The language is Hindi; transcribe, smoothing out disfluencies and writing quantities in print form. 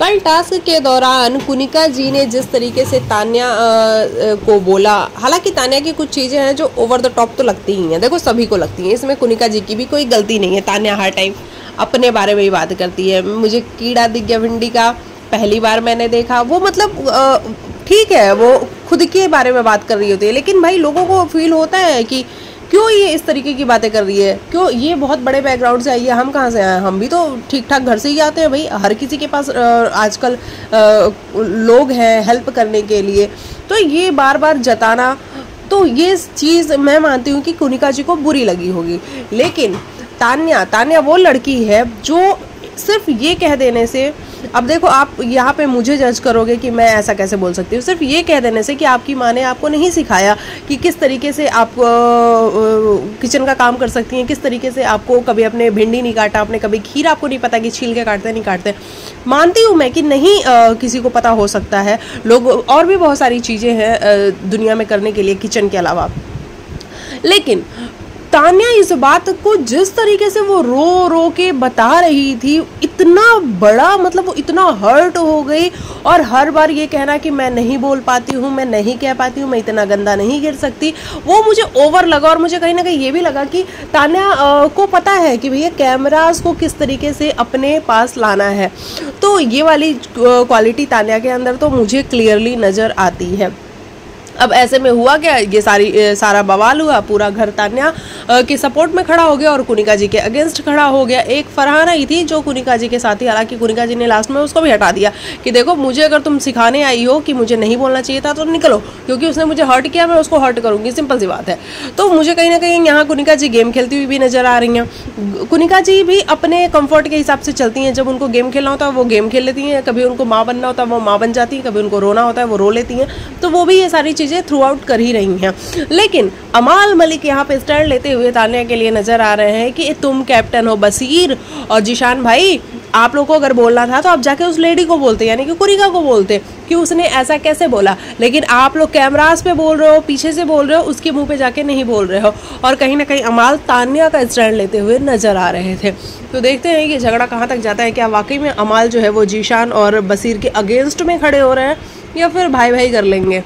कल टास्क के दौरान कुनिका जी ने जिस तरीके से तान्या को बोला, हालांकि तान्या की कुछ चीज़ें हैं जो ओवर द टॉप तो लगती ही हैं, देखो सभी को लगती हैं, इसमें कुनिका जी की भी कोई गलती नहीं है। तान्या हर टाइम अपने बारे में ही बात करती है। मुझे कीड़ा दिख गया भिंडी का, पहली बार मैंने देखा, वो मतलब ठीक है, वो खुद के बारे में बात कर रही होती है, लेकिन भाई लोगों को फील होता है कि क्यों ये इस तरीके की बातें कर रही है, क्यों ये बहुत बड़े बैकग्राउंड से आई है, हम कहाँ से आए हैं, हम भी तो ठीक ठाक घर से ही आते हैं भाई। हर किसी के पास आजकल लोग हैं हेल्प करने के लिए, तो ये बार बार जताना, तो ये चीज़ मैं मानती हूँ कि कुनिका जी को बुरी लगी होगी। लेकिन तान्या वो लड़की है जो सिर्फ ये कह देने से, अब देखो आप यहाँ पे मुझे जज करोगे कि मैं ऐसा कैसे बोल सकती हूँ, सिर्फ ये कह देने से कि आपकी माँ ने आपको नहीं सिखाया कि किस तरीके से आप किचन का काम कर सकती हैं, किस तरीके से आपको कभी अपने भिंडी नहीं काटा, आपने कभी खीरा आपको नहीं पता कि छील के काटते नहीं काटते। मानती हूँ मैं कि नहीं किसी को पता हो सकता है, लोग और भी बहुत सारी चीज़ें हैं दुनिया में करने के लिए किचन के अलावा, लेकिन तान्या इस बात को जिस तरीके से वो रो रो के बता रही थी, इतना बड़ा मतलब वो इतना हर्ट हो गई, और हर बार ये कहना कि मैं नहीं बोल पाती हूँ, मैं नहीं कह पाती हूँ, मैं इतना गंदा नहीं गिर सकती, वो मुझे ओवर लगा। और मुझे कहीं ना कहीं ये भी लगा कि तान्या को पता है कि भैया कैमरास को किस तरीके से अपने पास लाना है, तो ये वाली क्वालिटी तान्या के अंदर तो मुझे क्लियरली नज़र आती है। अब ऐसे में हुआ क्या, ये सारा बवाल हुआ, पूरा घर तान्या के सपोर्ट में खड़ा हो गया और कुनिका जी के अगेंस्ट खड़ा हो गया। एक फरहान आई थी जो कुनिका जी के साथ ही, हालांकि कुनिका जी ने लास्ट में उसको भी हटा दिया कि देखो मुझे अगर तुम सिखाने आई हो कि मुझे नहीं बोलना चाहिए था तो निकलो, क्योंकि उसने मुझे हर्ट किया, मैं उसको हर्ट करूंगी, सिंपल सी बात है। तो मुझे कहीं ना कहीं यहाँ कुनिका जी गेम खेलती हुई भी नजर आ रही हैं। कुनिका जी भी अपने कंफर्ट के हिसाब से चलती हैं, जब उनको गेम खेलना होता है वो गेम खेल लेती हैं, कभी उनको माँ बनना होता है वो माँ बन जाती हैं, कभी उनको रोना होता है वो रो लेती हैं, तो वो भी ये सारी चीज़ें थ्रू आउट कर ही रही हैं। लेकिन अमाल मलिक यहाँ पे स्टैंड लेते हुए तान्या के लिए नजर आ रहे हैं कि तुम कैप्टन हो बसीर और जीशान भाई, आप लोग को अगर बोलना था तो आप जाके उस लेडी को बोलते, यानी कि कुनिका को बोलते कि उसने ऐसा कैसे बोला, लेकिन आप लोग कैमरास पे बोल रहे हो, पीछे से बोल रहे हो, उसके मुंह पे जाके नहीं बोल रहे हो। और कहीं ना कहीं अमाल तान्या का स्टैंड लेते हुए नजर आ रहे थे। तो देखते हैं ये झगड़ा कहाँ तक जाता है, क्या वाकई में अमाल जो है वो जीशान और बसीर के अगेंस्ट में खड़े हो रहे हैं या फिर भाई भाई कर लेंगे।